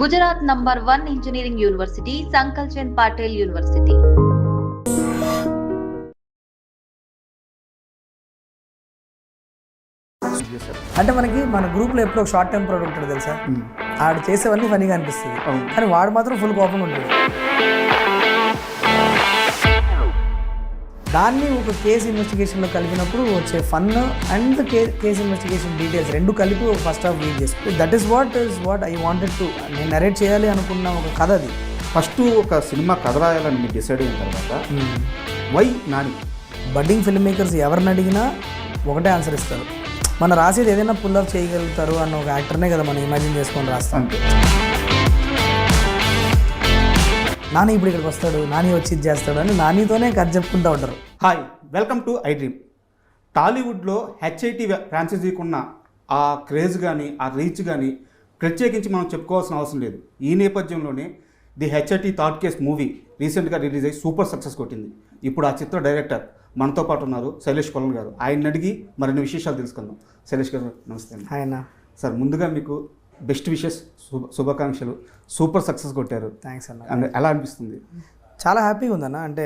Gujarat number 1 engineering university Sankalchand Patil university. అంటే మనకి మన గ్రూప్లో ఎప్పుడు ఒక షార్ట్ టెంపర్ ఉంటాడు తెలుసా, ఆడు చేసేవన్నీ ఫనీగా అనిపిస్తుంది, కానీ వాడు మాత్రం ఫుల్ కోపంగా ఉంటాడు. దాన్ని ఒక కేసు ఇన్వెస్టిగేషన్లో కలిపినప్పుడు వచ్చే fun and case investigation details రెండు కలిపి ఒక ఫస్ట్ హాఫ్ రీడ్ చేస్తుంది. That is what I wanted to, నేను నరేట్ చేయాలి అనుకున్న ఒక కథ అది. ఫస్ట్ ఒక సినిమా కథ రాయాలని మీరు డిసైడ్ అయిన తర్వాత why Nani? Budding film makers ఎవరిని అడిగినా ఒకటే ఆన్సర్ ఇస్తారు, మనం రాసేది ఏదైనా పుల్ ఆఫ్ చేయగలుగుతారు అన్న ఒక యాక్టర్నే కదా మనం ఇమాజిన్ చేసుకొని రాస్తాం. నాని ఇప్పుడు ఇక్కడికి వస్తాడు, నాని వచ్చి ఇది చేస్తాడు అని నానితోనే కథ చెప్పుకుంటూ ఉంటారు. Hi, welcome to I dream. టాలీవుడ్లో హెచ్ఐటి ఫ్రాంచైజీకి ఉన్న ఆ క్రేజ్ కానీ ఆ రీచ్ కానీ ప్రత్యేకించి మనం చెప్పుకోవాల్సిన అవసరం లేదు. ఈ నేపథ్యంలోనే the HIT third case movie రీసెంట్గా రిలీజ్ అయ్యి సూపర్ సక్సెస్ కొట్టింది. ఇప్పుడు ఆ చిత్ర డైరెక్టర్ మనతో పాటు ఉన్నారు, శైలేష్ కొలన్ గారు. ఆయన అడిగి మరిన్ని విశేషాలు తెలుసుకుందాం. శైలేష్ గారు నమస్తే. ఆయన సార్, ముందుగా మీకు బెస్ట్ విషెస్, శుభాకాంక్షలు. సూపర్ సక్సెస్ కొట్టారు. థ్యాంక్స్ అన్న. అండ్ ఎలా అనిపిస్తుంది? చాలా హ్యాపీగా ఉందన్న. అంటే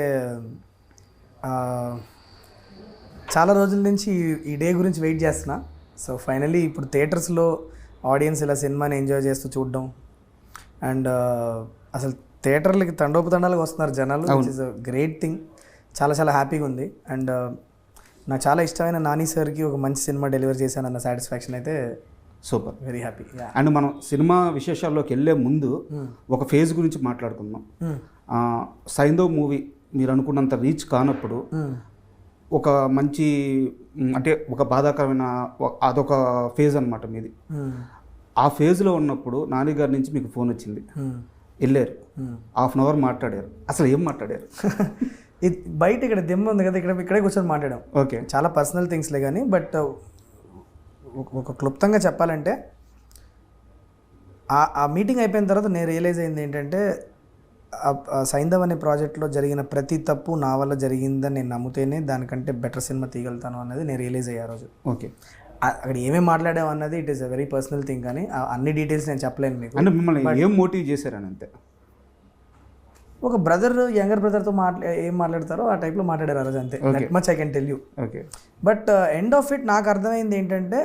చాలా రోజుల నుంచి ఈ డే గురించి వెయిట్ చేస్తున్నా. సో ఫైనలీ ఇప్పుడు థియేటర్స్లో ఆడియన్స్ ఇలా సినిమాని ఎంజాయ్ చేస్తూ చూడడం, అండ్ అసలు థియేటర్లకి తండోపతండాలుగా వస్తున్నారు జనాలు, which is a great thing. చాలా చాలా హ్యాపీగా ఉంది. అండ్ నాకు చాలా ఇష్టమైన నాని సార్కి ఒక మంచి సినిమా డెలివర్ చేశానన్న సాటిస్ఫాక్షన్ అయితే సూపర్, వెరీ హ్యాపీ. అండ్ మనం సినిమా విశేషాల్లోకి వెళ్ళే ముందు ఒక ఫేజ్ గురించి మాట్లాడుకుందాం. సైంధవ్ మూవీ మీరు అనుకున్నంత రీచ్ కానప్పుడు ఒక మంచి, అంటే ఒక బాధాకరమైన అదొక ఫేజ్ అనమాట మీది. ఆ ఫేజ్లో ఉన్నప్పుడు నాని గారి నుంచి మీకు ఫోన్ వచ్చింది, వెళ్ళారు, హాఫ్ అన్ అవర్ మాట్లాడారు. అసలు ఏం మాట్లాడారు? ఇది బయట ఇక్కడ దిమ్మ ఉంది కదా, ఇక్కడే కూర్చొని మాట్లాడాం. ఓకే, చాలా పర్సనల్ థింగ్స్లే కానీ, బట్ ఒక క్లుప్తంగా చెప్పాలంటే ఆ మీటింగ్ అయిపోయిన తర్వాత నేను రియలైజ్ అయింది ఏంటంటే, సైంధవ్ అనే ప్రాజెక్ట్లో జరిగిన ప్రతి తప్పు నా వల్ల జరిగిందని నేను నమ్మితేనే దానికంటే బెటర్ సినిమా తీయగలుగుతాను అన్నది నేను రియలైజ్ అయ్యా రోజు. ఓకే, అక్కడ ఏమేమి మాట్లాడాం అన్నది it is a very personal thing, కానీ అన్ని డీటెయిల్స్ నేను చెప్పలేను మీకు. అంటే మిమ్మల్ని ఏం మోటివ్ చేశారని అంతే. ఒక బ్రదర్ యంగర్ బ్రదర్తో ఏం మాట్లాడతారో ఆ టైప్లో మాట్లాడారు ఆ రోజు, అంతే. That much I can tell you. Okay, but end of it నాకు అర్థమైంది ఏంటంటే,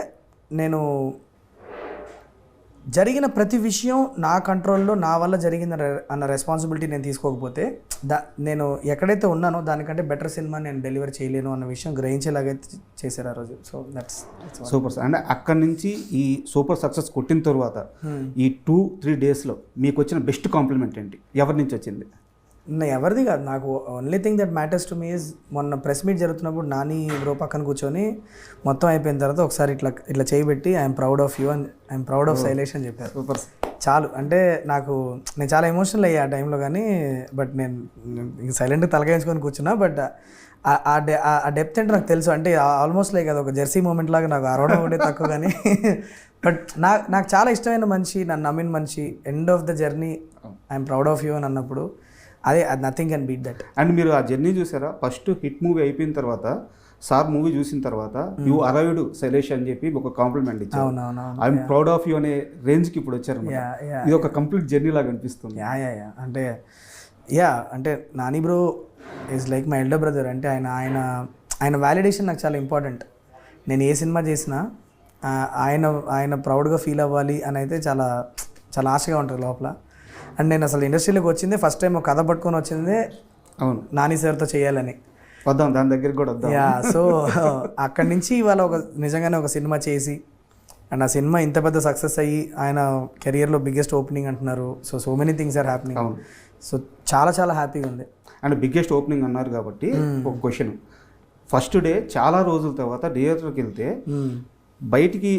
నేను జరిగిన ప్రతి విషయం నా కంట్రోల్లో, నా వల్ల జరిగింది అన్న రెస్పాన్సిబిలిటీ నేను తీసుకోకపోతే నేను ఎక్కడైతే ఉన్నానో దానికంటే బెటర్ సినిమా నేను డెలివర్ చేయలేను అన్న విషయం గ్రహించేలాగైతే చేశారు ఆ రోజు. So that's super sir. అంటే అక్కడి నుంచి ఈ సూపర్ సక్సెస్ కొట్టిన తర్వాత ఈ 2-3 డేస్లో మీకు వచ్చిన బెస్ట్ కాంప్లిమెంట్ ఏంటి? ఎవరి నుంచి వచ్చింది? ఎవరిది కాదు, నాకు only thing that matters to me is, మొన్న ప్రెస్ మీట్ జరుగుతున్నప్పుడు నాని బ్రో పక్కన కూర్చొని మొత్తం అయిపోయిన తర్వాత ఒకసారి ఇట్లా చేయబెట్టి I'm proud of you and I'm proud of Shailesh అని చెప్పారు. సూపర్, చాలు. అంటే నేను చాలా ఎమోషనల్ అయ్యా ఆ టైంలో, కానీ బట్ నేను సైలెంట్గా తలకాయించుకొని కూర్చున్నా. బట్ ఆ డెప్త్ అంటే నాకు తెలుసు. అంటే ఆల్మోస్ట్ లైక్ అది ఒక జెర్సీ మూమెంట్ లాగా నాకు అరవడం ఒకటే తక్కువ, కానీ బట్ నాకు చాలా ఇష్టమైన మనిషి, నన్ను నమ్మిన మనిషి, end of the journey I'm proud of you అని అన్నప్పుడు అది nothing can beat that. And మీరు ఆ జర్నీ చూసారా? ఫస్ట్ హిట్ మూవీ అయిపోయిన తర్వాత, సార్ మూవీ చూసిన తర్వాత యూ అరైవ్డ్ శైలేష్ అని చెప్పి ఒక కాంప్లిమెంట్ ఇచ్చారు. అవునవును, ఐఎమ్ ప్రౌడ్ ఆఫ్ యూ అనే రేంజ్కి ఇప్పుడు వచ్చారు. ఇది ఒక కంప్లీట్ జర్నీ లాగా అనిపిస్తుంది. అంటే Nani bro is like my elder brother. అంటే ఆయన వ్యాలిడేషన్ నాకు చాలా ఇంపార్టెంట్. నేను ఏ సినిమా చేసినా ఆయన ప్రౌడ్గా ఫీల్ అవ్వాలి అని అయితే చాలా చాలా ఆశగా ఉంటుంది లోపల. అండ్ నేను అసలు ఇండస్ట్రీలోకి వచ్చింది ఫస్ట్ టైం ఒక కథ పట్టుకొని వచ్చింది, అవును, నాని సార్తో చేయాలని. వద్దాం, దాని దగ్గరికి కూడా వద్దాం. సో అక్కడి నుంచి ఇవాళ నిజంగానే ఒక సినిమా చేసి, అండ్ ఆ సినిమా ఇంత పెద్ద సక్సెస్ అయ్యి ఆయన కెరియర్లో బిగ్గెస్ట్ ఓపెనింగ్ అంటున్నారు. So many things are happening. So చాలా చాలా హ్యాపీగా ఉంది. అండ్ బిగ్గెస్ట్ ఓపెనింగ్ అన్నారు కాబట్టి ఒక క్వశ్చన్, ఫస్ట్ డే చాలా రోజుల తర్వాత థియేటర్కి వెళ్తే బయటికి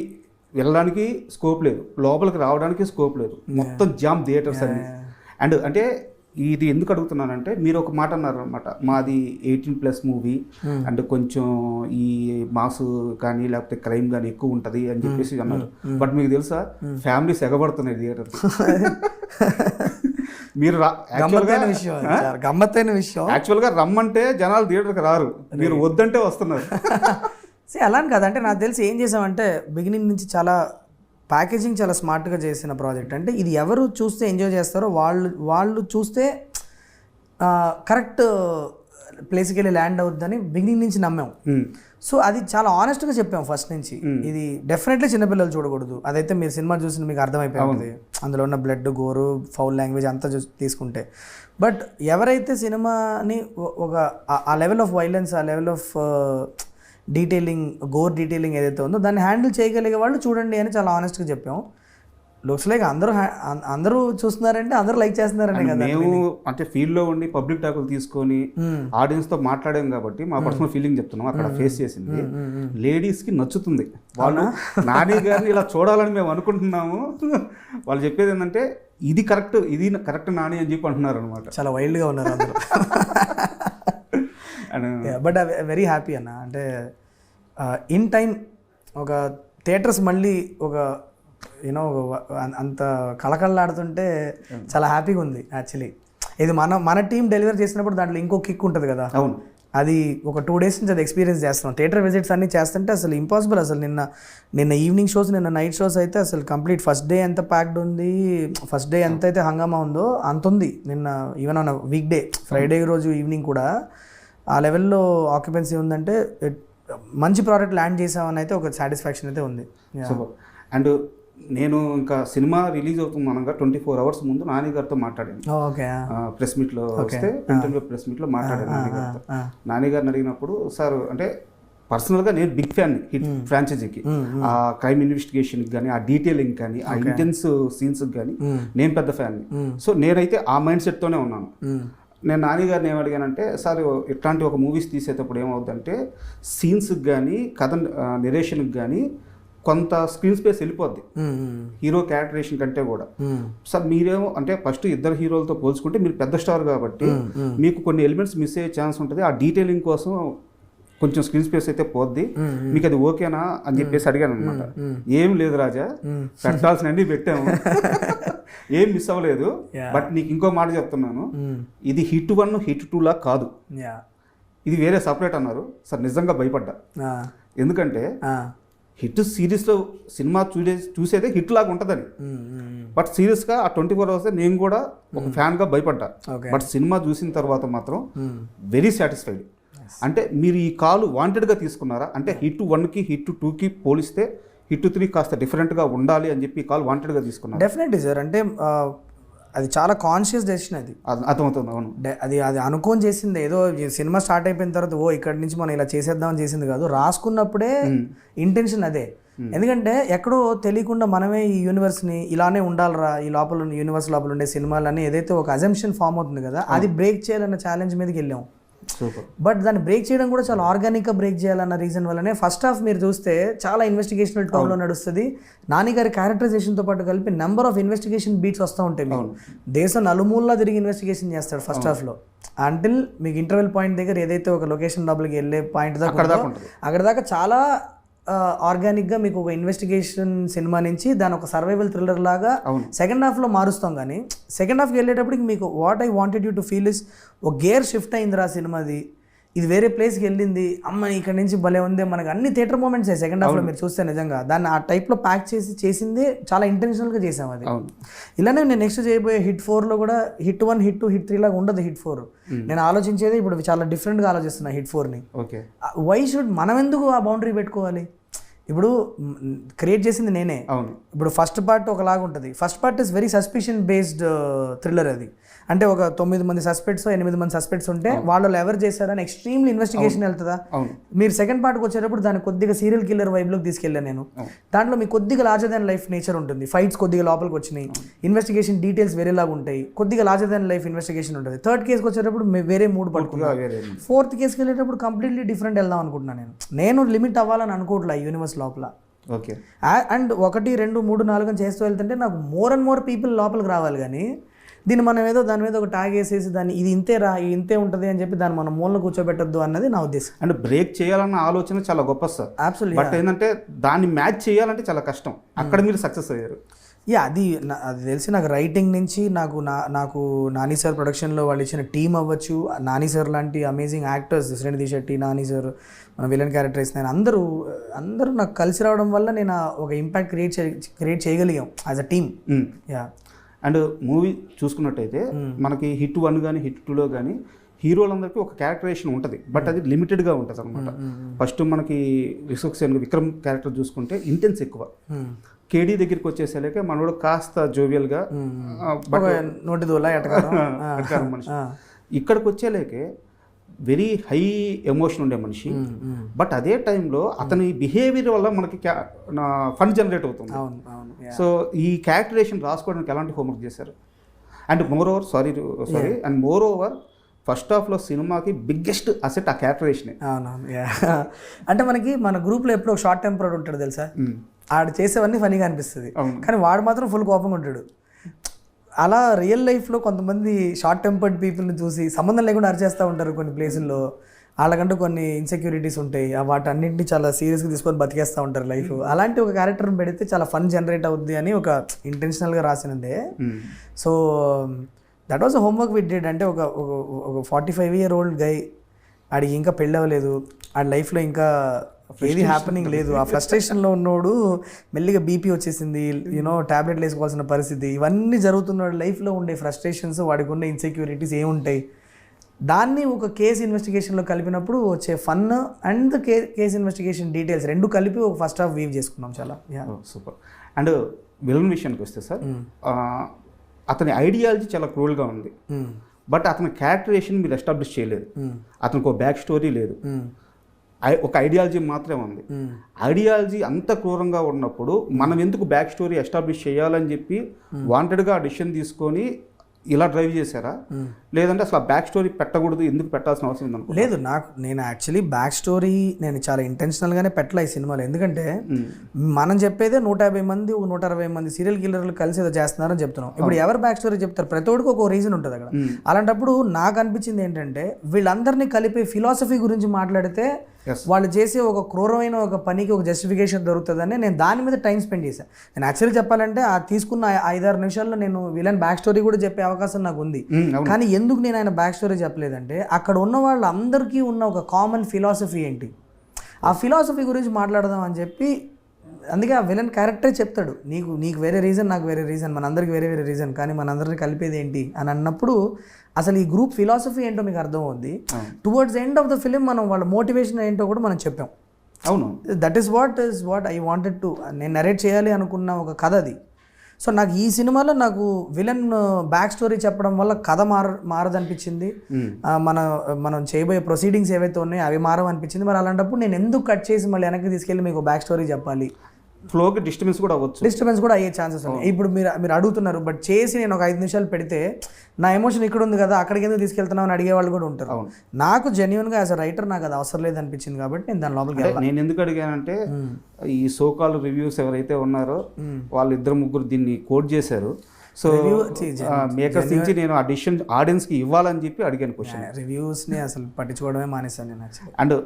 వెళ్ళడానికి స్కోప్ లేదు, లోపలికి రావడానికి స్కోప్ లేదు, మొత్తం జామ్ థియేటర్స్ అన్ని. అండ్ అంటే ఇది ఎందుకు అడుగుతున్నానంటే, మీరు ఒక మాట అన్నారు అనమాట, మాది 18+ మూవీ అండ్ కొంచెం ఈ మాస్ కానీ లేకపోతే క్రైమ్ కానీ ఎక్కువ ఉంటుంది అని చెప్పేసి అన్నారు. బట్ మీకు తెలుసా, ఫ్యామిలీస్ ఎగబడుతున్నాయి థియేటర్. మీరు గమ్మత్తైన విషయం, యాక్చువల్గా రమ్మంటే జనాలు థియేటర్కి రారు, మీరు వద్దంటే వస్తున్నారు. అలా అని కాదు. అంటే నాకు తెలిసి ఏం చేసామంటే, బిగినింగ్ నుంచి చాలా ప్యాకేజింగ్ చాలా స్మార్ట్గా చేసిన ప్రాజెక్ట్. అంటే ఇది ఎవరు చూస్తే ఎంజాయ్ చేస్తారో వాళ్ళు చూస్తే కరెక్ట్ ప్లేస్కి వెళ్ళి ల్యాండ్ అవుద్దని బిగినింగ్ నుంచి నమ్మాం. సో అది చాలా ఆనెస్ట్గా చెప్పాం ఫస్ట్ నుంచి. ఇది డెఫినెట్లీ చిన్నపిల్లలు చూడకూడదు. అదైతే మీరు సినిమా చూసి మీకు అర్థమైపోయింది, అందులో ఉన్న బ్లడ్, గోరు, ఫౌల్ లాంగ్వేజ్ అంతా తీసుకుంటే. బట్ ఎవరైతే సినిమాని ఒక ఆ లెవెల్ ఆఫ్ వైలెన్స్, ఆ level of detailing, gore detailing ఏదైతే ఉందో దాన్ని హ్యాండిల్ చేయగలిగే వాళ్ళు చూడండి అని చాలా ఆనెస్ట్గా చెప్పాం. లుక్స్ లైక్ అందరూ చూస్తున్నారంటే అందరూ లైక్ చేస్తున్నారనే కదా. మేము అంటే ఫీల్డ్లో ఉండి పబ్లిక్ టాకులు తీసుకొని ఆడియన్స్తో మాట్లాడాం కాబట్టి మా పర్సనల్ ఫీలింగ్ చెప్తున్నాం. అక్కడ ఫేస్ చేసింది లేడీస్కి నచ్చుతుంది. వాళ్ళు నాని గారిని ఇలా చూడాలని మేము అనుకుంటున్నాము. వాళ్ళు చెప్పేది ఏంటంటే ఇది కరెక్ట్ నాని అని చెప్పి అంటున్నారు అనమాట. చాలా వైల్డ్గా ఉన్నారు అందరూ. బట్ వెరీ హ్యాపీ అన్న. అంటే ఇన్ టైం ఒక థియేటర్స్ మళ్ళీ ఒక యూనో అంత కళకళలాడుతుంటే చాలా హ్యాపీగా ఉంది యాక్చువల్లీ. ఇది మన టీం డెలివర్ చేసినప్పుడు దాంట్లో ఇంకో కిక్ ఉంటుంది కదా. అవును, అది ఒక 2 days నుంచి అది ఎక్స్పీరియన్స్ చేస్తున్నాం. థియేటర్ విజిట్స్ అన్నీ చేస్తుంటే అసలు ఇంపాసిబుల్. అసలు నిన్న ఈవినింగ్ షోస్, నిన్న నైట్ షోస్ అయితే అసలు కంప్లీట్ ఫస్ట్ డే ఎంత ప్యాక్డ్ ఉంది, ఫస్ట్ డే ఎంత అయితే హంగామా ఉందో అంత ఉంది. నిన్న even on week day, Friday రోజు ఈవినింగ్ కూడా ఆ లెవెల్లో ఆక్యుపెన్సీ ఉందంటే మంచి ప్రోడక్ట్ ల్యాండ్ చేసామని అయితే ఒక సాటిస్ఫాక్షన్ అయితే ఉంది. అండ్ నేను ఇంకా సినిమా రిలీజ్ అవుతుంది అనగా 24 hours ముందు నాని గారితో మాట్లాడాను. ప్రెస్ మీట్లో వస్తే ఇంటర్వ్యూ ప్రెస్ మీట్లో మాట్లాడాను నాని గారితో. నాని గారిని అడిగినప్పుడు సార్ అంటే పర్సనల్గా నేను బిగ్ ఫ్యాన్ హిట్ ఫ్రాంచైజీకి, ఆ క్రైమ్ ఇన్వెస్టిగేషన్కి కానీ, ఆ డీటెయిలింగ్ కానీ, ఆ ఇంటెన్స్ సీన్స్కి కానీ నేను పెద్ద ఫ్యాన్ని. సో నేనైతే ఆ మైండ్ సెట్తోనే ఉన్నాను. నేను నాని గారిని ఏమడిగానంటే సార్ ఇట్లాంటి ఒక మూవీస్ తీసేటప్పుడు ఏమవుతుందంటే సీన్స్కి కానీ, కథ నెరేషన్కి కానీ కొంత స్క్రీన్ స్పేస్ వెళ్ళిపోద్ది హీరో క్యారెక్టరేషన్ కంటే కూడా. సార్ మీరేమో అంటే ఫస్ట్ ఇద్దరు హీరోలతో పోల్చుకుంటే మీరు పెద్ద స్టార్ కాబట్టి మీకు కొన్ని ఎలిమెంట్స్ మిస్ అయ్యే ఛాన్స్ ఉంటుంది. ఆ డీటెయిలింగ్ కోసం కొంచెం స్క్రీన్ స్పేస్ అయితే పోద్ది, మీకు అది ఓకేనా అని చెప్పేసి అడిగాను అనమాట. ఏం లేదు రాజా, పెట్టాల్సినవన్నీ పెట్టాము, ఏం మిస్ అవ్వలేదు. బట్ నీకు ఇంకో మాట చెప్తున్నాను, ఇది హిట్ 1 హిట్ 2 లా కాదు, ఇది వేరే సపరేట్ అన్నారు. సార్ నిజంగా భయపడ్డా. ఎందుకంటే హిట్ సిరీస్లో సినిమా చూసేదే హిట్ లాగా ఉంటుందని. బట్ సీరియస్గా ఆ 24 hours నేను కూడా ఒక ఫ్యాన్గా భయపడ్డా. బట్ సినిమా చూసిన తర్వాత మాత్రం వెరీ సాటిస్ఫైడ్. అంటే మీరు ఈ కాల్ వాంటెడ్గా తీసుకున్నారా అంటే హిట్ 1కి హిట్ 2కి పోలిస్తే హిట్ 3 కాస్త డిఫరెంట్గా ఉండాలి అని చెప్పి కాల్ వాంటెడ్గా తీసుకున్నారు? Definitely sir. అంటే అది చాలా కాన్షియస్ డెసిషన్. అది అర్థమవుతుంది. అవును, అది అనుకోని చేసింది. ఏదో సినిమా స్టార్ట్ అయిపోయిన తర్వాత ఇక్కడి నుంచి మనం ఇలా చేసేద్దామని చేసింది కాదు. రాసుకున్నప్పుడే ఇంటెన్షన్ అదే. ఎందుకంటే ఎక్కడో తెలియకుండా మనమే ఈ యూనివర్స్ని ఇలానే ఉండాలరా, ఈ లోపల యూనివర్స్ లోపల ఉండే సినిమాలని ఏదైతే ఒక అజంప్షన్ ఫామ్ అవుతుంది కదా, అది బ్రేక్ చేయాలన్న ఛాలెంజ్ మీదకి వెళ్ళాం. బట్ దాన్ని బ్రేక్ చేయడం కూడా చాలా ఆర్గానిక్గా బ్రేక్ చేయాలన్న రీజన్ వల్లనే ఫస్ట్ హాఫ్ మీరు చూస్తే చాలా ఇన్వెస్టిగేషనల్ టోన్లో నడుస్తుంది. నాని గారి క్యారెక్టరైజేషన్తో పాటు కలిపి నెంబర్ ఆఫ్ ఇన్వెస్టిగేషన్ బీట్స్ వస్తూ ఉంటాయి. మీకు దేశం నలుమూలలా తిరిగి ఇన్వెస్టిగేషన్ చేస్తాడు ఫస్ట్ హాఫ్లో. అంటిల్ మీకు ఇంటర్వెల్ పాయింట్ దగ్గర ఏదైతే ఒక లొకేషన్ లోపలికి వెళ్ళే పాయింట్ దాకా అక్కడ దాకా చాలా ఆర్గానిక్గా మీకు ఒక ఇన్వెస్టిగేషన్ సినిమా నుంచి దాని ఒక సర్వైవల్ థ్రిల్లర్ లాగా సెకండ్ హాఫ్లో మారుస్తాం. కానీ సెకండ్ హాఫ్కి వెళ్ళేటప్పటికి మీకు what I wanted you to feel is ఒక గేర్ షిఫ్ట్ అయిందిరా సినిమాది, ఇది వేరే ప్లేస్కి వెళ్ళింది, అమ్మ ఇక్కడ నుంచి భలే ఉంది, మనకు అన్ని థియేటర్ మూమెంట్స్ సెకండ్ హాఫ్లో మీరు చూస్తే నిజంగా దాన్ని ఆ టైప్లో ప్యాక్ చేసింది చాలా ఇంటెన్షనల్గా చేసాం. అది ఇలానే నేను నెక్స్ట్ చేయబోయే హిట్ 4లో కూడా హిట్ 1 హిట్ 2 హిట్ 3 లాగా ఉండదు హిట్ 4. నేను ఆలోచించేది ఇప్పుడు చాలా డిఫరెంట్గా ఆలోచిస్తున్నా హిట్ 4ని. వై షుడ్ మనం ఎందుకు ఆ బౌండరీ పెట్టుకోవాలి? ఇప్పుడు క్రియేట్ చేసింది నేనే. ఇప్పుడు ఫస్ట్ పార్ట్ ఒకలాగా ఉంటుంది. First part is very suspicion based thriller. అది అంటే ఒక 9 మంది సస్పెక్ట్స్ 8 మంది సస్పెక్ట్స్ ఉంటే వాళ్ళు ఎవరు చేశారని ఎక్స్ట్రీమ్లీ ఇన్వెస్టిగేషన్ వెళ్తుందా. మీరు సెకండ్ పార్ట్కి వచ్చేటప్పుడు దాన్ని కొద్దిగా సీరియల్ కిల్లర్ వైబ్లోకి తీసుకెళ్ళాను నేను. దాంట్లో మీకు కొద్దిగా లార్జర్ దాన్ లైఫ్ నేచర్ ఉంటుంది, ఫైట్స్ కొద్దిగా లోపలికి వచ్చినాయి, ఇన్వెస్టిగేషన్ డీటెయిల్స్ వేరేలాగా ఉంటాయి, కొద్దిగా లార్జర్ దాన్ లైఫ్ ఇన్వెస్టిగేషన్ ఉంటుంది. థర్డ్ కేసుకి వచ్చేటప్పుడు వేరే మూడ్ పడుకున్నాను. ఫోర్త్ కేసుకి వెళ్ళేటప్పుడు కంప్లీట్లీ డిఫరెంట్ వెళ్దాం అనుకుంటున్నాను. నేను లిమిట్ అవ్వాలని అనుకోవట్లే యూనివర్స్ లోపల. అండ్ 1 2 3 4 అని చేస్తూ వెళ్తుంటే నాకు మోర్ అండ్ మోర్ పీపుల్ లోపలికి రావాలి. కానీ దీన్ని మనం ఏదో దాని మీద ఒక ట్యాగ్ వేసేసి దాన్ని ఇది ఇంతే రా, ఇంతే ఉంటుంది అని చెప్పి దాన్ని మనం మూలలో కూర్చోబెట్టద్దు అన్నది నా ఉద్దేశం. అంటే బ్రేక్ చేయాలన్న ఆలోచన చాలా గొప్ప సార్. అబ్సల్యూట్లీ. బట్ ఏంటంటే దాన్ని మ్యాచ్ చేయాలంటే చాలా కష్టం. అక్కడ మీరు సక్సెస్ అయ్యారు. అది అది తెలిసి నాకు రైటింగ్ నుంచి నాకు నాని సార్ ప్రొడక్షన్లో వాళ్ళు ఇచ్చిన టీం అవ్వచ్చు, నాని సార్ లాంటి amazing actors Srinidhi Shetty, Nani sir, మన విలన్ క్యారెక్టర్ వేసిన అందరూ నాకు కలిసి రావడం వల్ల నేను ఒక ఇంపాక్ట్ క్రియేట్ చేయగలిగాం as a team. Yeah. And movie చూసుకున్నట్టయితే మనకి హిట్ 1 కానీ హిట్ 2లో కానీ హీరోలందరికీ ఒక క్యారెక్టరేషన్ ఉంటుంది, బట్ అది లిమిటెడ్గా ఉంటుంది అనమాట. ఫస్ట్ మనకి విక్రమ్ క్యారెక్టర్ చూసుకుంటే ఇంటెన్స్ ఎక్కువ. కేడీ దగ్గరికి వచ్చేసరికి మనోడు కాస్త జోవియల్గా ఎటకారం మనిషి. ఇక్కడికి వచ్చేలేకే వెరీ హై ఎమోషన్ ఉండే మనిషి, బట్ అదే టైంలో అతని బిహేవియర్ వల్ల మనకి ఫన్ జనరేట్ అవుతుంది. సో ఈ క్యారెక్టరేషన్ రాసుకోవడానికి ఎలాంటి హోంవర్క్ చేశారు? అండ్ మోర్ ఓవర్ ఫస్ట్ హాఫ్లో సినిమాకి బిగ్గెస్ట్ అసెట్ ఆ క్యారెక్టరేషనే. అవునవును. అంటే మన గ్రూప్లో ఎప్పుడు ఒక షార్ట్ టెంపర్డ్ ఉంటాడు తెలుసా, ఆడు చేసేవన్నీ ఫనీగా అనిపిస్తుంది, కానీ వాడు మాత్రం ఫుల్ కోపంగా ఉంటాడు. అలా రియల్ లైఫ్లో కొంతమంది షార్ట్ టెంపర్డ్ పీపుల్ని చూసి సంబంధం లేకుండా అరిచేస్తూ ఉంటారు కొన్ని ప్లేసుల్లో. వాళ్ళకంటూ కొన్ని ఇన్సెక్యూరిటీస్ ఉంటాయి, వాటన్నింటినీ చాలా సీరియస్గా తీసుకొని బతికేస్తూ ఉంటారు లైఫ్. అలాంటి ఒక క్యారెక్టర్ని పెడితే చాలా ఫన్ జనరేట్ అవుద్ది అని ఒక ఇంటెన్షనల్గా రాసినదే. So that was a homework with did. అంటే ఒక 45-year-old గై, ఆడికి ఇంకా పెళ్ళి అవ్వలేదు, ఆడి లైఫ్లో ఇంకా ఏది హ్యాపెనింగ్ లేదు, ఆ ఫ్రస్ట్రేషన్లో ఉన్నోడు మెల్లిగా బీపీ వచ్చేసింది, ట్యాబ్లెట్లు వేసుకోవాల్సిన పరిస్థితి, ఇవన్నీ జరుగుతున్నాడు లైఫ్లో ఉండే ఫ్రస్ట్రేషన్స్, వాడికి ఉండే ఇన్సెక్యూరిటీస్ ఏముంటాయి, దాన్ని ఒక కేసు ఇన్వెస్టిగేషన్లో కలిపినప్పుడు వచ్చే fun and case investigation details రెండు కలిపి ఒక ఫస్ట్ హాఫ్ వీవ్ చేసుకున్నాం. చాలా సూపర్. అండ్ విలన్ విషయానికి వస్తే సార్, అతని ఐడియాలజీ చాలా క్రూల్గా ఉంది, బట్ అతని క్యారెక్టరేషన్ మీరు ఎస్టాబ్లిష్ చేయలేదు. అతనికి ఒక బ్యాక్ స్టోరీ లేదు, ఒక ఐడియాలజీ మాత్రమే ఉంది. ఐడియాలజీ అంత క్రూరంగా ఉన్నప్పుడు మనం ఎందుకు బ్యాక్ స్టోరీ ఎస్టాబ్లిష్ చేయాలని చెప్పి వాంటెడ్గా ఆ డిసిషన్ తీసుకొని ఇలా డ్రైవ్ చేశారా, లేదంటే అసలు బ్యాక్ స్టోరీ పెట్టకూడదు, ఎందుకు పెట్టాల్సిన అవసరం ఉందనుకో? లేదు, నేను యాక్చువల్లీ బ్యాక్ స్టోరీ నేను చాలా ఇంటెన్షనల్గానే పెట్టలే ఈ సినిమాలో. ఎందుకంటే మనం చెప్పేదే 150 మంది 160 మంది సీరియల్ కిల్లర్లు కలిసి ఏదో చేస్తున్నారని చెప్తున్నాం. ఇప్పుడు ఎవరు బ్యాక్ స్టోరీ చెప్తారు? ప్రతి ఒక్కడికి ఒక రీజన్ ఉంటుంది అక్కడ. అలాంటప్పుడు నాకు అనిపించింది ఏంటంటే, వీళ్ళందరినీ కలిపే ఫిలాసఫీ గురించి మాట్లాడితే వాళ్ళు చేసే ఒక క్రూరమైన ఒక పనికి ఒక జస్టిఫికేషన్ దొరుకుతుందని నేను దాని మీద టైం స్పెండ్ చేశాను. నేను యాక్చువల్లీ చెప్పాలంటే ఆ తీసుకున్న 5-6 నిమిషాల్లో నేను విలన్ బ్యాక్ స్టోరీ కూడా చెప్పే అవకాశం నాకు ఉంది. కానీ ఎందుకు నేను ఆయన బ్యాక్ స్టోరీ చెప్పలేదంటే, అక్కడ ఉన్న వాళ్ళందరికీ ఉన్న ఒక కామన్ ఫిలాసఫీ ఏంటి, ఆ ఫిలాసఫీ గురించి మాట్లాడదాం అని చెప్పి. అందుకే ఆ విలన్ క్యారెక్టర్ చెప్తాడు, నీకు వేరే రీజన్, నాకు వేరే రీజన్, మనందరికి వేరే వేరే రీజన్, కానీ మనందరిని కలిపేది ఏంటి అని అన్నప్పుడు అసలు ఈ గ్రూప్ ఫిలాసఫీ ఏంటో మీకు అర్థం అవుద్ది. Towards end of the film మనం వాళ్ళ మోటివేషన్ ఏంటో కూడా మనం చెప్పాం. అవును, that is what I wanted to, నేను నరేట్ చేయాలి అనుకున్న ఒక కథ అది. సో నాకు ఈ సినిమాలో నాకు విలన్ బ్యాక్ స్టోరీ చెప్పడం వల్ల కథ మారదనిపించింది, మనం చేయబోయే ప్రొసీడింగ్స్ ఏవైతే ఉన్నాయో అవి మారవనిపించింది. మరి అలాంటప్పుడు నేను ఎందుకు కట్ చేసి మళ్ళీ వెనక్కి తీసుకెళ్ళి మీకు బ్యాక్ స్టోరీ చెప్పాలి? ఫ్లోకి డిస్టర్బెన్స్ కూడా అయ్యే ఛాన్సెస్ ఉన్నాయి. ఇప్పుడు మీరు అడుగుతున్నారు, బట్ చేసి నేను ఒక 5 నిమిషాలు పెడితే నా ఎమోషన్ ఇక్కడ ఉంది కదా, అక్కడికి ఎందుకు తీసుకెళ్తున్నావు అని అడిగే వాళ్ళు కూడా ఉంటారు. నాకు జెన్యున్గా యాజ్ అ రైటర్ నాకు అది అవసరం లేదు అనిపించింది కాబట్టి నేను దాని లోపలికి. నేను ఎందుకు అడిగానంటే, ఈ సోకాల్ రివ్యూస్ ఎవరైతే ఉన్నారో వాళ్ళు 2-3 దీన్ని కోట్ చేశారు. సో మేకర్స్ నుంచి నేను ఆ డిసిషన్ ఆడియన్స్కి ఇవ్వాలని చెప్పి అడిగాను క్వశ్చన్. రివ్యూస్ని అసలు పట్టించుకోవడమే మానేశాను నేను యాక్చువల్లీ. అండ్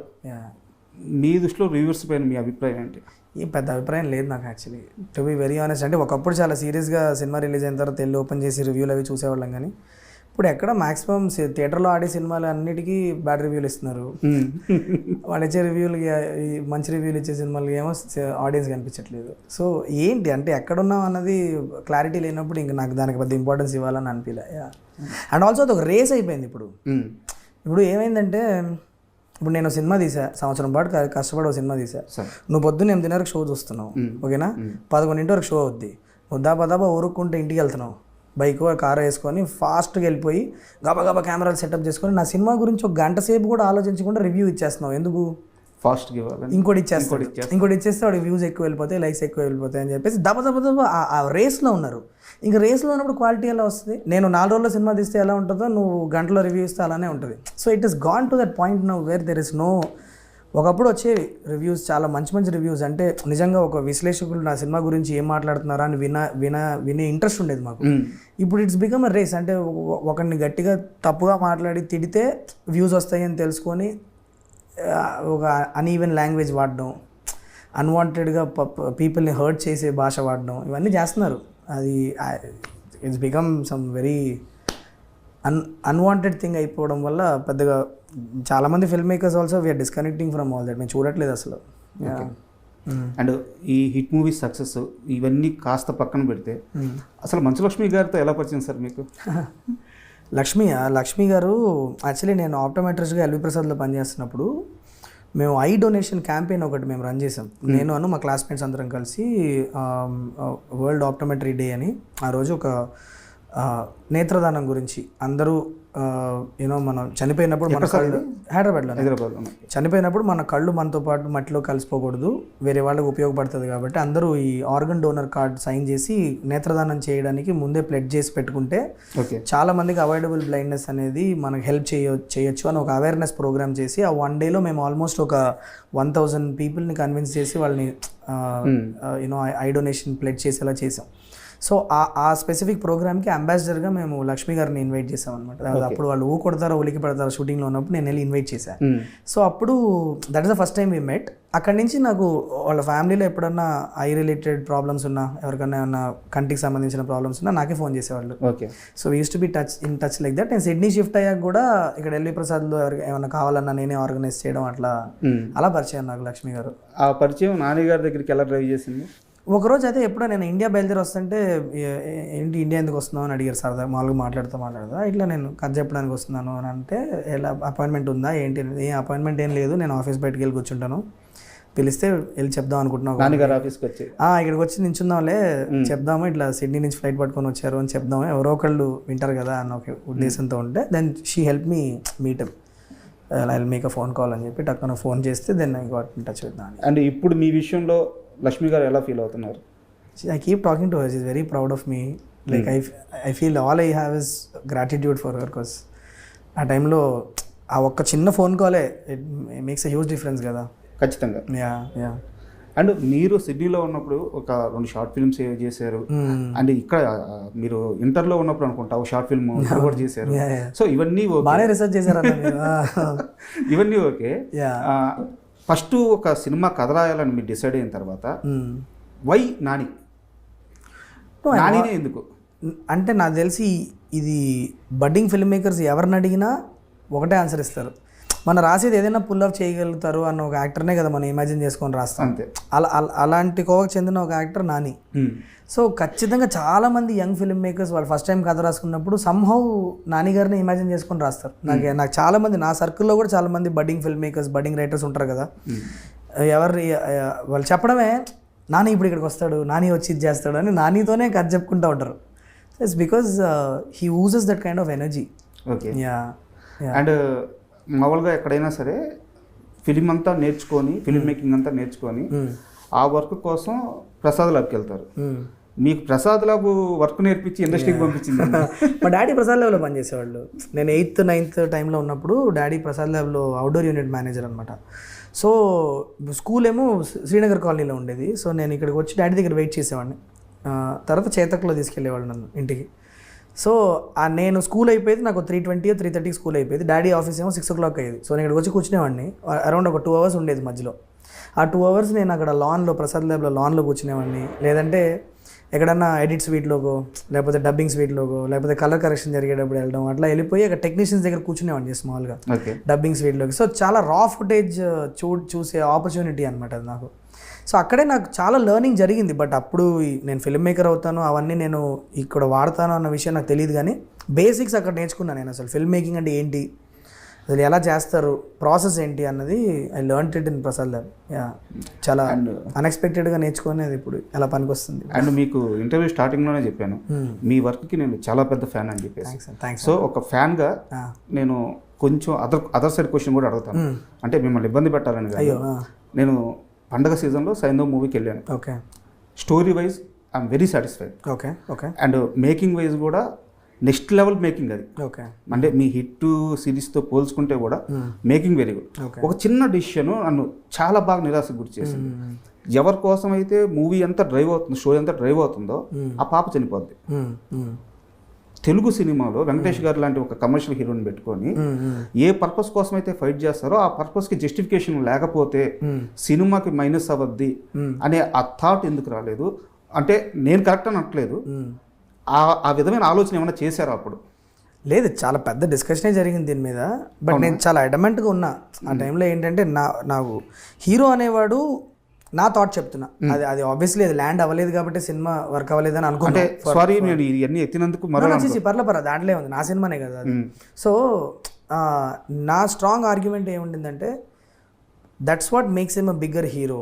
మీ దృష్టిలో రివ్యూస్ పైన మీ అభిప్రాయం ఏంటి? ఏం పెద్ద అభిప్రాయం లేదు నాకు actually, to be very honest. అంటే ఒకప్పుడు చాలా సీరియస్గా సినిమా రిలీజ్ అయిన తర్వాత వెళ్ళి ఓపెన్ చేసి రివ్యూలు అవి చూసేవాళ్ళం, కానీ ఇప్పుడు ఎక్కడ మ్యాక్సిమం థియేటర్లో ఆడే సినిమాలు అన్నిటికీ బ్యాడ్ రివ్యూలు ఇస్తున్నారు. వాళ్ళు ఇచ్చే రివ్యూలకి, మంచి రివ్యూలు ఇచ్చే సినిమాలకి ఏమో ఆడియన్స్ కనిపించట్లేదు. సో ఏంటి అంటే ఎక్కడున్నాం అన్నది క్లారిటీ లేనప్పుడు ఇంక నాకు దానికి పెద్ద ఇంపార్టెన్స్ ఇవ్వాలని అనిపించలే. అండ్ ఆల్సో అది ఒక రేస్ అయిపోయింది. ఇప్పుడు ఏమైందంటే, ఇప్పుడు నేను సినిమా తీసా, సంవత్సరం పాటు కష్టపడి ఒక సినిమా తీసా, నువ్వు పొద్దున్న 8:30 షో చూస్తున్నావు, ఓకేనా, 11 వరకు షో అవుద్ది, దాబా ఊరుక్కుంటే ఇంటికి వెళ్తున్నావు, బైక్ కారు వేసుకొని ఫాస్ట్గా వెళ్ళిపోయి గబగబా కెమెరాలు సెటప్ చేసుకొని నా సినిమా గురించి ఒక గంట సేపు కూడా ఆలోచించకుండా రివ్యూ ఇచ్చేస్తున్నావు. ఎందుకు? ఫాస్ట్గా ఇంకోటి ఇచ్చేస్తే వాడికి వ్యూస్ ఎక్కువ వెళ్ళిపోతాయి, లైక్స్ ఎక్కువ వెళ్ళిపోతాయి అని చెప్పేసి దబ ఆ రేస్లో ఉన్నారు. ఇంకా రేస్లో ఉన్నప్పుడు క్వాలిటీ ఎలా వస్తుంది? నేను 4 రోజుల్లో సినిమా తీస్తే ఎలా ఉంటుందో నువ్వు గంటలో రివ్యూ ఇస్తే అలానే ఉంటుంది. So it is gone to that point now where there is no. ఒకప్పుడు వచ్చేవి రివ్యూస్, చాలా మంచి రివ్యూస్, అంటే నిజంగా ఒక విశ్లేషకులు నా సినిమా గురించి ఏం మాట్లాడుతున్నారా అని వినే ఇంట్రెస్ట్ ఉండేది మాకు. ఇప్పుడు ఇట్స్ బికమ్ అ రేస్. అంటే ఒకరిని గట్టిగా తప్పుగా మాట్లాడి తిడితే వ్యూస్ వస్తాయి అని తెలుసుకొని ఒక అన్ఈవెన్ లాంగ్వేజ్ వాడడం, అన్వాంటెడ్గా పీపుల్ని హర్ట్ చేసే భాష వాడడం, ఇవన్నీ చేస్తున్నారు. అది it's become some very unwanted thing అయిపోవడం వల్ల పెద్దగా చాలామంది film makers also we're disconnecting from all that మేము చూడట్లేదు అసలు. అండ్ ఈ హిట్ మూవీ సక్సెస్ ఇవన్నీ కాస్త పక్కన పెడితే అసలు మంచు లక్ష్మి గారితో ఎలా పరిచయం సార్ మీకు? లక్ష్మి గారు యాక్చువల్లీ నేను ఆప్టోమెట్రిస్ట్గా ఎల్వి ప్రసాద్లో పనిచేస్తున్నప్పుడు మేము ఐ డొనేషన్ క్యాంపెయిన్ ఒకటి మేము రన్ చేసాం. నేను మా క్లాస్మేట్స్ అందరం కలిసి వరల్డ్ ఆప్టోమెట్రీ డే అని ఆ రోజు ఒక నేత్రదానం గురించి అందరూ యూనో మనం చనిపోయినప్పుడు మన కళ్ళు హైదరాబాద్లో చనిపోయినప్పుడు మన కళ్ళు మనతో పాటు మట్టిలో కలిసిపోకూడదు, వేరే వాళ్ళకి ఉపయోగపడుతుంది కాబట్టి అందరూ ఈ ఆర్గన్ డోనర్ కార్డ్ సైన్ చేసి నేత్రదానం చేయడానికి ముందే ప్లెడ్జ్ చేసి పెట్టుకుంటే చాలా మందికి అవాయిడబుల్ బ్లైండ్నెస్ అనేది మనకు హెల్ప్ చేయొచ్చు అని ఒక అవేర్నెస్ ప్రోగ్రామ్ చేసి ఆ 1 డేలో మేము ఆల్మోస్ట్ ఒక 1000 పీపుల్ని కన్విన్స్ చేసి వాళ్ళని యూనో ఐ డొనేషన్ ప్లెడ్జ్ చేసేలా చేసాం. సో ఆ స్పెసిఫిక్ ప్రోగ్రామ్కి అంబాసిడర్గా మేము లక్ష్మి గారిని ఇన్వైట్ చేసాం అనమాట. అప్పుడు వాళ్ళు కొడతారో ఉలికి పడతారో షూటింగ్లో ఉన్నప్పుడు నేను వెళ్ళి ఇన్వైట్ చేశాను. సో అప్పుడు that is the first time we met. అక్కడి నుంచి నాకు వాళ్ళ ఫ్యామిలీలో ఎప్పుడన్నా ఐ రిలేటెడ్ ప్రాబ్లమ్స్ ఉన్నా, ఎవరికైనా ఏమన్నా కంటికి సంబంధించిన ప్రాబ్లమ్స్ ఉన్నా నాకే ఫోన్ చేసేవాళ్ళు. So we use to be in touch like that. నేను సిడ్నీ షిఫ్ట్ అయ్యాక కూడా ఇక్కడ ఎల్వి ప్రసాద్లో ఎవరికి ఏమైనా కావాలన్నా నేనే ఆర్గనైజ్ చేయడం అలా పరిచయం నాకు లక్ష్మి గారు. ఆ పరిచయం నాని గారి దగ్గరికి ఎలా డ్రైవ్ చేసింది? ఒకరోజు అయితే ఎప్పుడో నేను ఇండియా బయలుదేరి వస్తుంటే ఏంటి ఇండియా ఎందుకు వస్తున్నావు అని అడిగారు సరదా. మామూలుగా మాట్లాడుతా ఇట్లా నేను కథ చెప్పడానికి వస్తున్నాను అని అంటే, ఎలా అపాయింట్మెంట్ ఉందా ఏంటి? ఏ అపాయింట్మెంట్ ఏం లేదు, నేను ఆఫీస్ బయటకు వెళ్ళి కూర్చుంటాను, పిలిస్తే వెళ్ళి చెప్దాం అనుకుంటున్నాను. ఆఫీస్కి వచ్చి ఇక్కడికి వచ్చి నించుందాంలే, చెప్దాము ఇట్లా సిడ్నీ నుంచి ఫ్లైట్ పట్టుకొని వచ్చారు అని చెప్దాము, ఎవరో ఒకళ్ళు వింటారు కదా అన్న ఒక ఉద్దేశంతో ఉంటే then she help me meetup, I will make a phone call అని చెప్పి టక్కున ఫోన్ చేస్తే then I got in touch with Nani. And ఇప్పుడు మీ విషయంలో లక్ష్మి గారు ఎలా ఫీల్ అవుతున్నారు? I keep talking to her. She's very proud of me. Like I feel all I have is gratitude for her because ఆ టైంలో ఆ ఒక్క చిన్న ఫోన్ కాలే it makes a huge difference కదా. ఖచ్చితంగా. యా అండ్ మీరు సిడ్నీలో ఉన్నప్పుడు ఒక 2 షార్ట్ ఫిల్మ్స్ చేశారు. అండ్ ఇక్కడ మీరు ఇంటర్లో ఉన్నప్పుడు అనుకుంటా ఒక షార్ట్ ఫిల్మ్ కూడా చేశారు. సో ఇవన్నీ బాగానే రీసెర్చ్ చేశారు. ఇవన్నీ ఓకే. ఫస్ట్ ఒక సినిమా కథ రాయాలని మీరు డిసైడ్ అయిన తర్వాత వై నానినే ఎందుకు? అంటే నాకు తెలిసి ఇది బడ్డింగ్ ఫిల్మ్ మేకర్స్ ఎవరిని అడిగినా ఒకటే ఆన్సర్ ఇస్తారు, మనం రాసేది ఏదైనా పుల్ ఆఫ్ చేయగలుగుతారు అన్న ఒక యాక్టర్నే కదా మనం ఇమాజిన్ చేసుకొని రాస్తాం. అంతే. అలాంటి కోవకు చెందిన ఒక యాక్టర్ నాని. సో ఖచ్చితంగా చాలామంది యంగ్ ఫిల్మ్ మేకర్స్ వాళ్ళు ఫస్ట్ టైం కథ రాసుకున్నప్పుడు సంహౌ నాని గారిని ఇమాజిన్ చేసుకొని రాస్తారు. నాకు చాలామంది నా సర్కిల్లో కూడా చాలామంది budding film makers budding writers ఉంటారు కదా, వాళ్ళు చెప్పడమే నాని ఇప్పుడు ఇక్కడికి వస్తాడు, నాని వచ్చి ఇది చేస్తాడు అని నానితోనే కథ చెప్పుకుంటూ ఉంటారు. It's because he uses that kind of energy. Okay. And మామూలుగా ఎక్కడైనా సరే ఫిలిం అంతా నేర్చుకొని ఫిలిం మేకింగ్ అంతా నేర్చుకొని ఆ వర్క్ కోసం ప్రసాద్ ల్యాబ్కి వెళ్తారు. మీకు ప్రసాద్ ల్యాబ్ వర్క్ నేర్పించి ఇండస్ట్రీకి పంపించింది. మా డాడీ ప్రసాద్ ల్యాబ్లో పనిచేసేవాళ్ళు. నేను 8th 9th టైంలో ఉన్నప్పుడు డాడీ ప్రసాద్ ల్యాబ్లో అవుట్డోర్ యూనిట్ మేనేజర్ అనమాట. సో స్కూల్ ఏమో శ్రీనగర్ కాలనీలో ఉండేది. సో నేను ఇక్కడికి వచ్చి డాడీ దగ్గర వెయిట్ చేసేవాడిని. తర్వాత చేతక్లో తీసుకెళ్ళేవాళ్ళు నన్ను ఇంటికి. సో నేను స్కూల్ అయిపోయేది నాకు 3:20 or 3:30 స్కూల్ అయిపోయేది. డాడీ ఆఫీస్ ఏమో 6 o'clock అయ్యేది. సో నేను ఇక్కడికి వచ్చి కూర్చునేవాడిని. అరౌండ్ ఒక 2 hours ఉండేది మధ్యలో. ఆ 2 hours నేను అక్కడ లాన్లో ప్రసాద్ ల్యాబ్లో లాన్లో కూర్చునేవాడిని, లేదంటే ఎక్కడన్నా ఎడిట్ స్వీట్లోగో లేకపోతే డబ్బింగ్ స్వీట్లోగో లేకపోతే కలర్ కరెక్షన్ జరిగేటప్పుడు వెళ్ళడం అట్లా వెళ్ళిపోయి అక్కడ టెక్నీషియన్స్ దగ్గర కూర్చునేవాడిని స్మాల్గా డబ్బింగ్ స్వీట్లోకి. సో చాలా రా ఫుటేజ్ చూసే ఆపర్చునిటీ అనమాట అది నాకు. సో అక్కడే నాకు చాలా లెర్నింగ్ జరిగింది. బట్ అప్పుడు నేను ఫిల్మ్ మేకర్ అవుతాను అవన్నీ నేను ఇక్కడ వాడతాను అన్న విషయం నాకు తెలియదు, కానీ బేసిక్స్ అక్కడ నేర్చుకున్నాను నేను. అసలు ఫిల్మ్ మేకింగ్ అంటే ఏంటి, అసలు ఎలా చేస్తారు, ప్రాసెస్ ఏంటి అన్నది I learn it in Prasad lab. చాలా అన్ఎక్స్పెక్టెడ్గా నేర్చుకునేది ఇప్పుడు ఎలా పనికి వస్తుంది. అండ్ మీకు ఇంటర్వ్యూ స్టార్టింగ్లోనే చెప్పాను మీ వర్క్కి నేను చాలా పెద్ద ఫ్యాన్ అని చెప్పేసి. సో ఒక ఫ్యాన్గా నేను కొంచెం అదర్ సైడ్ క్వశ్చన్ కూడా అడుగుతాను. అంటే మిమ్మల్ని ఇబ్బంది పెట్టాలని కాదు, నేను పండగ సీజన్లో సైంధవ్ మూవీకి వెళ్ళాను. Okay. Story wise I'm very satisfied. Okay okay. And making wise కూడా నెక్స్ట్ లెవెల్ మేకింగ్ అది. ఓకే. అంటే మీ హిట్ సిరీస్తో పోల్చుకుంటే కూడా మేకింగ్ వెరీ గుడ్. ఒక చిన్న డిసిషన్ నన్ను చాలా బాగా నిరాశకు గురి చేసింది. ఎవరి కోసం అయితే మూవీ అంతా డ్రైవ్ అవుతుందో, షో అంతా డ్రైవ్ అవుతుందో ఆ పాప చనిపోద్ది. తెలుగు సినిమాలో వెంకటేష్ గారు లాంటి ఒక కమర్షియల్ హీరోని పెట్టుకొని ఏ పర్పస్ కోసం అయితే ఫైట్ చేస్తారో ఆ పర్పస్కి జస్టిఫికేషన్ లేకపోతే సినిమాకి మైనస్ అవ్వద్ది అనే ఆ థాట్ ఎందుకు రాలేదు? అంటే నేను కరెక్ట్ అని అనట్లేదు, ఆ విధమైన ఆలోచన ఏమైనా చేశారా అప్పుడు? లేదు, చాలా పెద్ద డిస్కషనే జరిగింది దీని మీద. బట్ నేను చాలా అడమెంట్గా ఉన్నా ఆ టైంలో. ఏంటంటే నాకు హీరో అనేవాడు నా థాట్ చెప్తున్నా, అది ఆబ్వియస్లీ అది ల్యాండ్ అవ్వలేదు కాబట్టి సినిమా వర్క్ అవ్వలేదు అని అనుకుంటే సారీ నేను ఇవన్నీ ఎత్తినందుకు పర్ల దాంట్లో ఉంది, నా సినిమానే కదా అది. సో నా స్ట్రాంగ్ ఆర్గ్యుమెంట్ ఏముండిందంటే that's what makes him a bigger hero.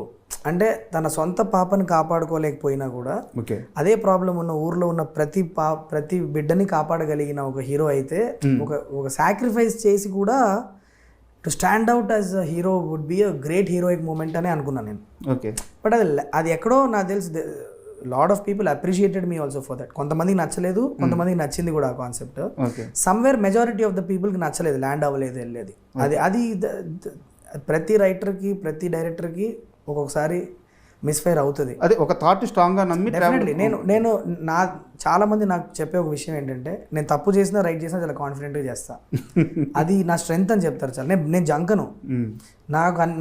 అంటే తన సొంత పాపని కాపాడుకోలేకపోయినా కూడా అదే ప్రాబ్లం ఉన్న ఊర్లో ఉన్న ప్రతి బిడ్డని కాపాడగలిగిన ఒక హీరో అయితే ఒక సాక్రిఫైస్ చేసి కూడా to stand out as a hero would be a great heroic moment అని అనుకున్నాను నేను. బట్ అది ఎక్కడో నాకు తెలుసు lot of people appreciated me also for that. కొంతమందికి నచ్చలేదు, కొంతమందికి నచ్చింది కూడా ఆ concept. Somewhere majority of the పీపుల్కి నచ్చలేదు, ల్యాండ్ అవ్వలేదు, వెళ్ళేది. అది ప్రతి రైటర్కి ప్రతి డైరెక్టర్కి ఒక్కొక్కసారి మిస్ఫైర్ అవుతుంది. అదే ఒక థాట్ స్ట్రాంగ్గా నమ్మి డెఫినెట్లీ నేను చాలా మంది నాకు చెప్పే ఒక విషయం ఏంటంటే నేను తప్పు చేసినా రైట్ చేసినా చాలా కాన్ఫిడెంట్గా చేస్తా. అది నా స్ట్రెంగ్త్ అని చెప్తారు. చాలా నేను జంకను.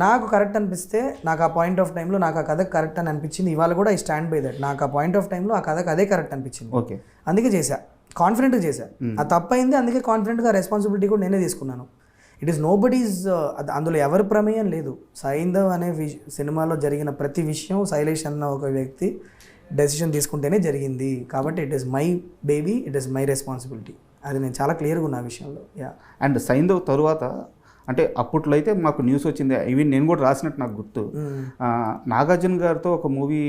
నాకు కరెక్ట్ అనిపిస్తే నాకు ఆ పాయింట్ ఆఫ్ టైంలో నాకు ఆ కథ కరెక్ట్ అని అనిపించింది. ఇవాళ కూడా ఐ స్టాండ్ బై దట్. నాకు ఆ పాయింట్ ఆఫ్ టైంలో ఆ కథకు అదే కరెక్ట్ అనిపించింది, అందుకే చేశా, కాన్ఫిడెంట్గా చేశా. అది తప్పైంది, అందుకే కాన్ఫిడెంట్గా రెస్పాన్సిబిలిటీ కూడా నేనే తీసుకున్నాను. ఇట్ ఈస్ నో బడీస్, అందులో ఎవరి ప్రమేయం లేదు. సైంధవ్ అనే సినిమాలో జరిగిన ప్రతి విషయం శైలేష్ అన్న ఒక వ్యక్తి డెసిషన్ తీసుకుంటేనే జరిగింది. కాబట్టి it is my baby, it is my responsibility. అది నేను చాలా క్లియర్గా ఉన్న విషయంలో. అండ్ సైంధవ్ తరువాత అంటే అప్పట్లో అయితే మాకు న్యూస్ వచ్చింది, ఈవెన్ నేను కూడా రాసినట్టు నాకు గుర్తు, నాగార్జున గారితో ఒక మూవీ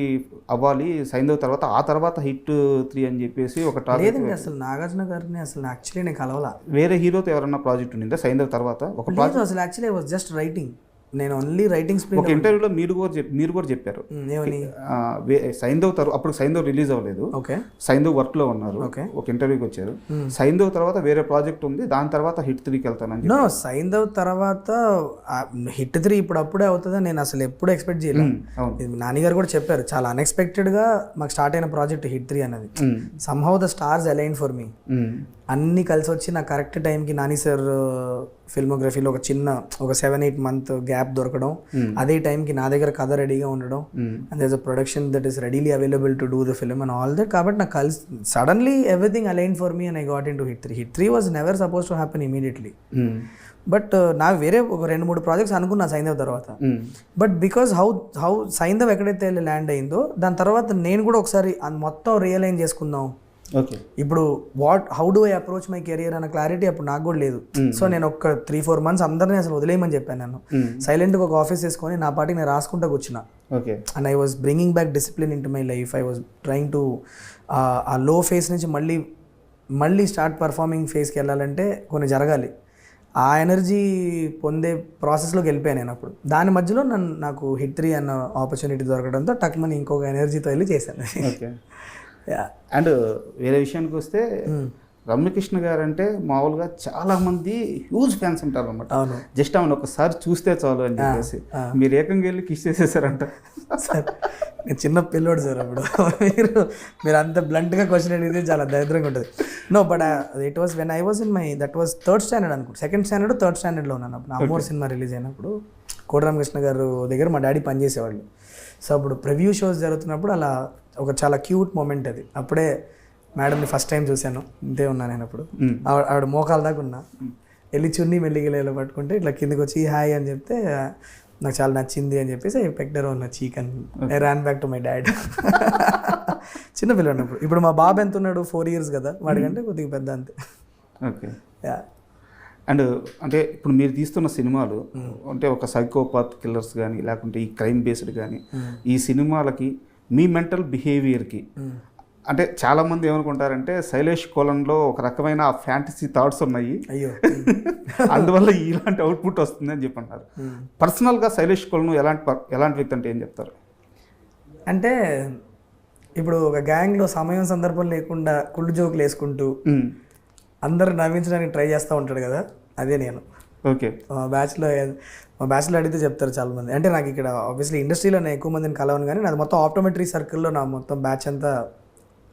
అవ్వాలి సైంధవ్ తర్వాత, ఆ తర్వాత హిట్ 3 అని చెప్పేసి ఒక టాపిక్. అసలు నాగార్జున గారిని అసలు యాక్చువల్లీ నేను కలవాలా. వేరే హీరోతో ఎవరన్నా ప్రాజెక్ట్ ఉండిందా సైంధవ్ తర్వాత? ఒక ప్రాజెక్ట్ అసలు యాక్చువల్లీ వాజ్ జస్ట్ రైటింగ్. నేను ఓన్లీ రైటింగ్ స్పీడ్. ఒక ఇంటర్వ్యూలో మీరు కూడా చెప్పారు సైంధవ్ అప్పుడు సైంధవ్ రిలీజ్ అవ్వలేదు, సైంధవ్ వర్క్ లో ఉన్నారు, ఒక ఇంటర్వ్యూకి వచ్చారు. సైంధవ్ తర్వాత వేరే ప్రాజెక్ట్ ఉంది, దాని తర్వాత హిట్ 3కి వెళ్తానని. సైంధవ్ తర్వాత హిట్ 3 ఇప్పుడు అప్పుడే అవుతుందని నేను అసలు ఎప్పుడు ఎక్స్పెక్ట్ చేయలేదు. నాన్నగారు కూడా చెప్పారు, చాలా అన్ఎక్స్పెక్టెడ్ గా మాకు స్టార్ట్ అయిన ప్రాజెక్ట్ హిట్ 3 అనేది. Somehow the stars align for మీ. అన్నీ కలిసి వచ్చి నా కరెక్ట్ టైంకి నాని సార్ ఫిల్మోగ్రఫీలో ఒక 7-8 మంత్ గ్యాప్ దొరకడం, అదే టైంకి నా దగ్గర కథ రెడీగా ఉండడం, and there is a production that is readily available to do the film and all that. కాబట్టి నాకు కలిసి suddenly everything align for me and I got into Hit 3. Hit 3 was never suppose to happen immediately. But నాకు వేరే ఒక 2-3 projects అనుకున్నా సైంధవ్ తర్వాత. But because how Saindhav ఎక్కడైతే land అయిందో దాని తర్వాత నేను కూడా ఒకసారి మొత్తం రియలైజ్ చేసుకుందాం. ఇప్పుడు how do I approach my career అన్న క్లారిటీ అప్పుడు నాకు కూడా లేదు. సో నేను ఒక 3-4 months అందరినీ అసలు వదిలేయమని చెప్పాను. నేను సైలెంట్గా ఒక ఆఫీస్ వేసుకొని నా పాటికి నేను రాసుకుంటూ కూర్చున్నా. And I was bringing back discipline in to my life. I was trying to ఆ లో ఫేస్ నుంచి మళ్ళీ స్టార్ట్ పర్ఫార్మింగ్ ఫేస్కి వెళ్ళాలంటే కొన్ని జరగాలి. ఆ ఎనర్జీ పొందే ప్రాసెస్లోకి వెళ్ళిపోయాను నేను అప్పుడు. దాని మధ్యలో నాకు హిట్ 3 అన్న ఆపర్చునిటీ దొరకడంతో టక్మని ఇంకొక ఎనర్జీతో వెళ్ళి చేశాను. అండ్ వేరే విషయానికి వస్తే రమ్యకృష్ణ గారు అంటే మామూలుగా చాలా మంది హ్యూజ్ ఫ్యాన్స్ ఉంటారు అనమాట. జస్ట్ ఆమెను ఒకసారి చూస్తే చాలు అని చెప్పేసి మీరు ఏకంగా వెళ్ళి కిస్ చేసేసారంట. సార్ నేను చిన్న పిల్లోడు సార్ అప్పుడు. మీరు అంత బ్లంట్గా క్వశ్చన్ అడిగితే చాలా దరిద్రంగా ఉంటుంది. No but it was when I was in my that was 3rd standard అనుకుంటా, 2nd standard 3rd standardలో ఉన్నాను అప్పుడు. అమ్మోర్ సినిమా రిలీజ్ అయినప్పుడు కోటి రామకృష్ణ గారు దగ్గర మా డాడీ పనిచేసేవాళ్ళు. సో అప్పుడు ప్రివ్యూ షోస్ జరుగుతున్నప్పుడు అలా ఒక చాలా క్యూట్ మూమెంట్ అది. అప్పుడే మేడంని ఫస్ట్ టైం చూశాను, ఇంతే ఉన్నా నేను అప్పుడు. ఆవిడ మోకాల దాకా ఉన్నా, వెళ్ళి చున్నీ మెల్లిగిలేలో పట్టుకుంటే ఇట్లా కిందకి వచ్చి హాయ్ అని చెప్తే నాకు చాలా నచ్చింది అని చెప్పేసి I pecked her on the cheek and I ran back to my dad. చిన్న పిల్లడు అన్నప్పుడు. ఇప్పుడు మా బాబు ఎంత ఉన్నాడు, 4 years కదా, వాడికంటే కొద్దిగా పెద్ద అంతే. ఓకే. అండ్ అంటే ఇప్పుడు మీరు తీస్తున్న సినిమాలు అంటే ఒక సైకోపాత్ కిల్లర్స్ కానీ లేకుంటే ఈ క్రైమ్ బేస్డ్ కానీ ఈ సినిమాలకి మీ మెంటల్ బిహేవియర్కి అంటే చాలామంది ఏమనుకుంటారంటే శైలేష్ కోలంలో ఒక రకమైన ఫ్యాంటసీ థాట్స్ ఉన్నాయి, అందువల్ల ఇలాంటి అవుట్పుట్ వస్తుంది అని చెప్పి అంటారు. పర్సనల్గా శైలేష్ కోలను ఎలాంటి వ్యక్తి అంటే ఏం చెప్తారు? అంటే ఇప్పుడు ఒక గ్యాంగ్లో సమయం సందర్భం లేకుండా కుళ్ళు జోకులు వేసుకుంటూ అందరూ నవ్వించడానికి ట్రై చేస్తూ ఉంటాడు కదా, అదే నేను. ఓకే. మా బ్యాచ్లో అడిగితే చెప్తారు చాలామంది. అంటే నాకు ఇక్కడ ఆబ్వియస్లీ ఇండస్ట్రీలో నేను ఎక్కువ మందిని కలవను, కానీ నాది మొత్తం ఆప్టోమెట్రీ సర్కిల్లో నా మొత్తం బ్యాచ్ అంతా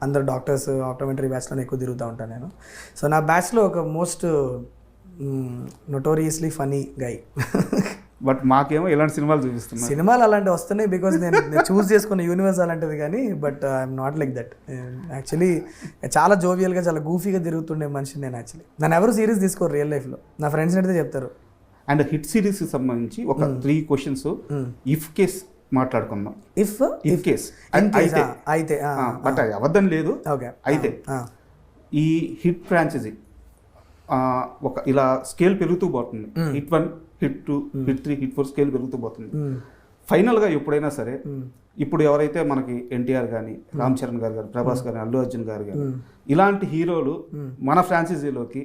అందరు డాక్టర్స్ ఆప్టోమెట్రీ బ్యాచ్లో ఎక్కువ తిరుగుతూ ఉంటాను నేను. సో నా బ్యాచ్లో ఒక మోస్ట్ నొటోరియస్లీ ఫనీ గై బట్ మాకేమో ఇలాంటి సినిమాలు చూపిస్తున్నారు. సినిమాలు అలాంటివి వస్తున్నాయి బికాజ్ నేను చూస్ చేసుకున్న యూనివర్స్ అలాంటిది, కానీ but I'm not like that. Actually చాలా జోవియల్గా చాలా గూఫీగా తిరుగుతుండే మనిషిని నేను. యాక్చువల్లీ నన్ను ఎవరు సీరియస్ తీసుకోరు రియల్ లైఫ్లో, నా ఫ్రెండ్స్ అయితే చెప్తారు. అండ్ హిట్ సిరీస్కి సంబంధించి ఒక 3 క్వశ్చన్స్ ఇఫ్ కేస్ మాట్లాడుకుందాం. ఇఫ్ కేస్ అయితే బట్ అది అబద్ధం లేదు. ఓకే. అయితే ఈ హిట్ ఫ్రాంచైజీ ఒక ఇలా స్కేల్ పెరుగుతూ పోతుంది. Hit 1, hit 2, hit 3, hit 4 scale పెరుగుతూ పోతుంది. ఫైనల్గా ఎప్పుడైనా సరే ఇప్పుడు ఎవరైతే మనకి ఎన్టీఆర్ కానీ, రామ్ చరణ్ గారు కానీ, ప్రభాస్ కానీ, అల్లు అర్జున్ గారు కానీ ఇలాంటి హీరోలు మన ఫ్రాంచైజీలోకి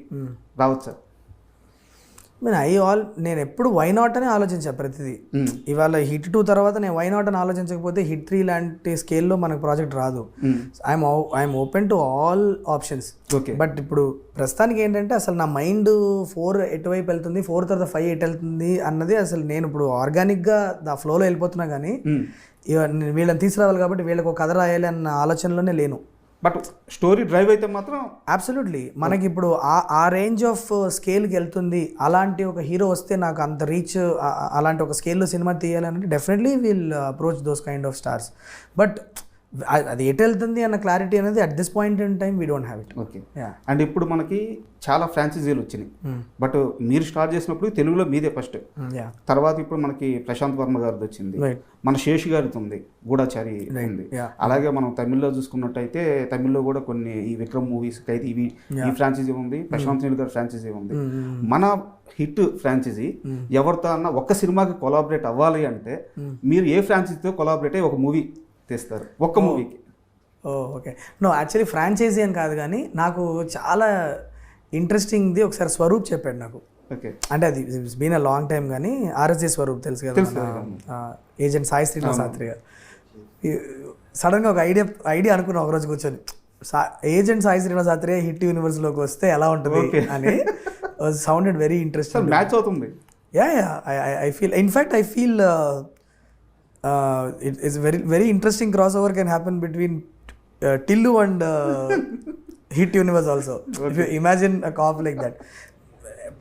రావచ్చా? నేను ఎప్పుడు వై నాట్ అని ఆలోచించాను ప్రతిదీ. ఇవాళ హిట్ 2 తర్వాత నేను వై నాట్ అని ఆలోచించకపోతే హిట్ 3 లాంటి స్కేల్లో మనకు ప్రాజెక్ట్ రాదు. I'm open to all options. But ఇప్పుడు ప్రస్తుతానికి ఏంటంటే అసలు నా మైండ్ 4 ఎటువైపు వెళ్తుంది, 4 తర్వాత 5 ఎటు వెళ్తుంది అన్నది అసలు నేను ఇప్పుడు ఆర్గానిక్గా ఆ ఫ్లోలో వెళ్ళిపోతున్నా, కానీ వీళ్ళని తీసుకురావాలి కాబట్టి వీళ్ళకి ఒక కథ రాయాలి అన్న ఆలోచనలోనే లేను. బట్ స్టోరీ డ్రైవ్ అయితే మాత్రం అబ్సల్యూట్లీ మనకి ఇప్పుడు ఆ రేంజ్ ఆఫ్ స్కేల్కి వెళ్తుంది. అలాంటి ఒక హీరో వస్తే నాకు అంత రీచ్, అలాంటి ఒక స్కేల్లో సినిమా తీయాలంటే definitely will approach those kind of stars. But అది ఎటు వెళ్తుంది అన్న క్లారిటీ అనేది at this point in time we don't have it. Okay. And ఇప్పుడు మనకి చాలా ఫ్రాంచైజీలు వచ్చినాయి. బట్ మీరు స్టార్ట్ చేసినప్పుడు తెలుగులో మీదే ఫస్ట్. తర్వాత ఇప్పుడు మనకి ప్రశాంత్ వర్మ గారిది వచ్చింది, మన శేషి గారిది ఉంది, గూఢాచారి ఉంది. అలాగే మనం తమిళ్లో చూసుకున్నట్టయితే తమిళ్లో కూడా కొన్ని ఈ విక్రమ్ మూవీస్ అయితే ఈ ఫ్రాంచైజీ ఉంది, ప్రశాంత్ నీల్ గారి ఫ్రాంచైజీ ఉంది. మన హిట్ ఫ్రాంచైజీ ఎవరితో అన్న ఒక్క సినిమాకి కొలాబరేట్ అవ్వాలి అంటే మీరు ఏ ఫ్రాంచైజీతో కొలాబరేట్ అయ్యి ఒక మూవీ తీస్తారు ఒక్క మూవీకి? ఓకే. నో యాక్చువల్లీ ఫ్రాంచైజీ అని కాదు, కానీ నాకు చాలా ఇంట్రెస్టింగ్ది ఒకసారి స్వరూప్ చెప్పాడు నాకు. ఓకే. అంటే అది it's been a long time, కానీ ఆర్ఎస్జే స్వరూప్ తెలుసు కదా, ఏజెంట్ సాయి శ్రీనివాస్ శాస్త్రి గారు. సడన్గా ఒక ఐడియా అనుకున్నా ఒక రోజు కూర్చొని, ఏజెంట్ సాయి శ్రీనివాస్ శాస్త్రి హిట్ యూనివర్స్లోకి వస్తే ఎలా ఉంటుంది అని. Sounded very interesting. మ్యాచ్ అవుతుంది. I feel in fact I feel it is very interesting crossover can happen between Tillu and Hit Universe also. Okay. If you imagine a comp like that,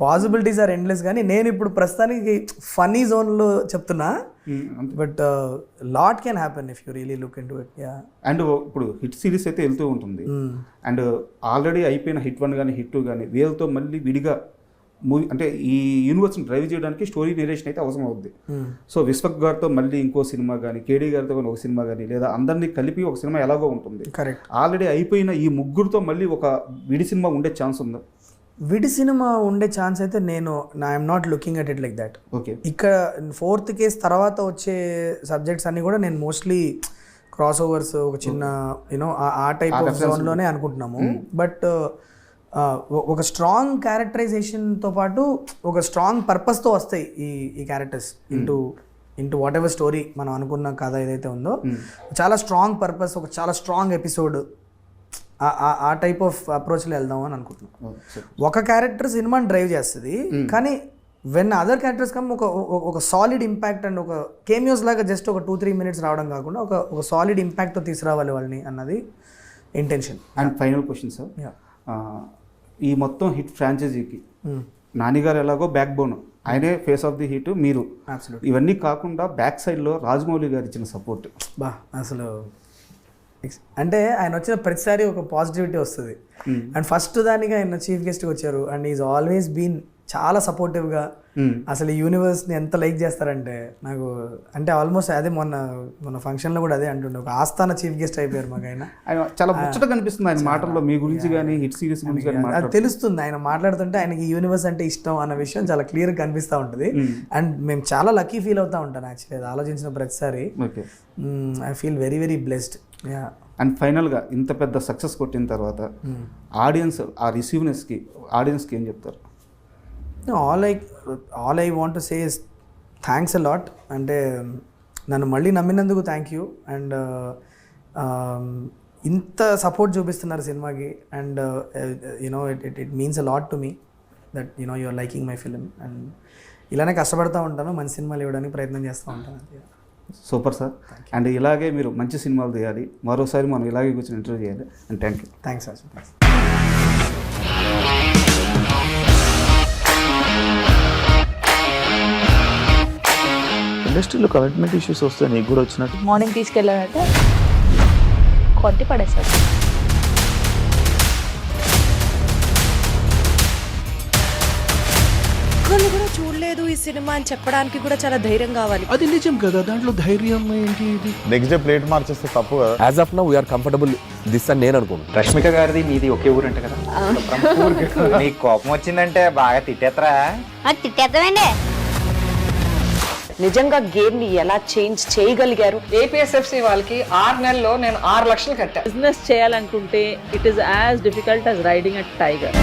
possibilities are endless. కానీ నేను ఇప్పుడు ప్రస్తుతానికి funny జోన్లో చెప్తున్నా, but lot can happen if you really look in to it. And ఇప్పుడు hit series అయితే వెళ్తూ ఉంటుంది. అండ్ ఆల్రెడీ అయిపోయిన హిట్ 1 కానీ హిట్ 2 కానీ వీళ్ళతో మళ్ళీ విడిగా మూవీ అంటే ఈ యూనివర్స్ని డ్రైవ్ చేయడానికి స్టోరీ నేరేషన్ అయితే అవసరం అవుద్ది. సో విశ్వక్ గారితో మళ్ళీ ఇంకో సినిమా కానీ, కేడీ గారితో కానీ ఒక సినిమా కానీ, లేదా అందరినీ కలిపి ఒక సినిమా ఎలాగో ఉంటుంది. కరెక్ట్. ఆల్రెడీ అయిపోయిన ఈ ముగ్గురుతో మళ్ళీ ఒక విడి సినిమా ఉండే ఛాన్స్ ఉందా? విడి సినిమా ఉండే ఛాన్స్ అయితే I'm not looking at it like that. Okay. ఇక్కడ 4th కేస్ తర్వాత వచ్చే సబ్జెక్ట్స్ అన్నీ కూడా నేను మోస్ట్లీ క్రాస్ ఓవర్స్, ఒక చిన్న యూనో ఆ టైప్ ఆఫ్ జోన్లోనే అనుకుంటున్నాము. బట్ ఒక స్ట్రాంగ్ క్యారెక్టరైజేషన్తో పాటు ఒక స్ట్రాంగ్ పర్పస్తో వస్తాయి ఈ characters into what ever story మనం అనుకున్న కథ ఏదైతే ఉందో, చాలా స్ట్రాంగ్ పర్పస్, ఒక చాలా స్ట్రాంగ్ ఎపిసోడ్, ఆ టైప్ ఆఫ్ అప్రోచ్లో వెళ్దాం అని అనుకుంటున్నాం. ఒక క్యారెక్టర్ సినిమాని డ్రైవ్ చేస్తుంది, కానీ వెన్ అదర్ క్యారెక్టర్స్ కమ్ ఒక సాలిడ్ ఇంపాక్ట్ అండ్ ఒక కేమియోస్ లాగా జస్ట్ ఒక 2-3 minutes రావడం కాకుండా ఒక సాలిడ్ ఇంపాక్ట్తో తీసుకురావాలి వాళ్ళని అన్నది intention. And final question sir, ఈ మొత్తం హిట్ ఫ్రాంచైజీకి నానిగారు ఎలాగో బ్యాక్ బోన్, ఆయనే ఫేస్ ఆఫ్ ది హిట్, మీరు ఇవన్నీ కాకుండా బ్యాక్ సైడ్లో రాజమౌళి గారు ఇచ్చిన సపోర్ట్ అసలు అంటే ఆయన వచ్చిన ప్రతిసారి ఒక పాజిటివిటీ వస్తుంది. అండ్ ఫస్ట్ దానికి ఆయన చీఫ్ గెస్ట్గా వచ్చారు అండ్ ఈజ్ ఆల్వేస్ బీన్ చాలా సపోర్టివ్గా. అసలు ఈ యూనివర్స్ని ఎంత లైక్ చేస్తారంటే నాకు, అంటే ఆల్మోస్ట్ అదే మొన్న ఫంక్షన్లో కూడా అదే అంటుండే, ఒక ఆస్థాన చీఫ్ గెస్ట్ అయిపోయారు మాకు. ఆయన చాలా ముచ్చటగా కనిపిస్తుంది ఆయన మాటల్లో మీ గురించి కానీ, హిట్ సిరీస్ గురించి కానీ అది తెలుస్తుంది. ఆయన మాట్లాడుతుంటే ఆయనకి ఈ యూనివర్స్ అంటే ఇష్టం అన్న విషయం చాలా క్లియర్గా కనిపిస్తూ ఉంటుంది. అండ్ మేము చాలా లక్కీ ఫీల్ అవుతూ ఉంటాను యాక్చువల్లీ అది ఆలోచించిన ప్రతిసారి. I feel very very blessed. And ఫైనల్గా ఇంత పెద్ద సక్సెస్ కొట్టిన తర్వాత ఆడియన్స్ ఆ రిసీవ్నెస్కి ఆడియన్స్కి ఏం చెప్తారు? All I want to say is thanks a lot. అంటే నన్ను మళ్ళీ నమ్మినందుకు థ్యాంక్ యూ. అండ్ ఇంత సపోర్ట్ చూపిస్తున్నారు సినిమాకి. And you know it means a lot to me that you know you are liking my film. And ఇలానే కష్టపడతా ఉంటాను, మంచి సినిమాలు ఇవ్వడానికి ప్రయత్నం చేస్తూ ఉంటాను. Super sir. అండ్ ఇలాగే మీరు మంచి సినిమాలు తీయాలి, మరోసారి మనం ఇలాగే కూర్చొని ఇంటర్వ్యూ చేయాలి. And thank you. Thanks sir. ఇండస్ట్రీలో కమిట్మెంట్ ఇష్యూస్ వస్తే నీకు కూడా వచ్చినట్టు. మార్నింగ్ తీసుకెళ్ళాడంటే కొట్టి పడేస్తాడు. ఒక్కళ్ళు కూడా చూడలేదు ఈ సినిమా అని చెప్పడానికి కూడా చాలా ధైర్యం కావాలి. అది నిజం కదా, దాంట్లో ధైర్యం ఏంటి? ఇది నెక్స్ట్ డే ప్లేట్ మార్చేస్తే తప్పు కదా. As of now we're comfortable this అని నేను అనుకుంటున్నాను. రష్మిక గారిది మీది ఒకే ఊరంట కదా. నీకు కోపం వచ్చిందంటే బాగా తిట్టేత్తరా? తిట్టేద్దామండి. నిజంగా గేమ్ ని ఎలా చేంజ్ చేయగలిగారు? ఏపీఎస్ఎఫ్సి వాళ్ళకి 6 నెలల్లో నేను 6 లక్షలు కట్టా. బిజినెస్ చేయాలనుకుంటే it is as difficult as riding a tiger.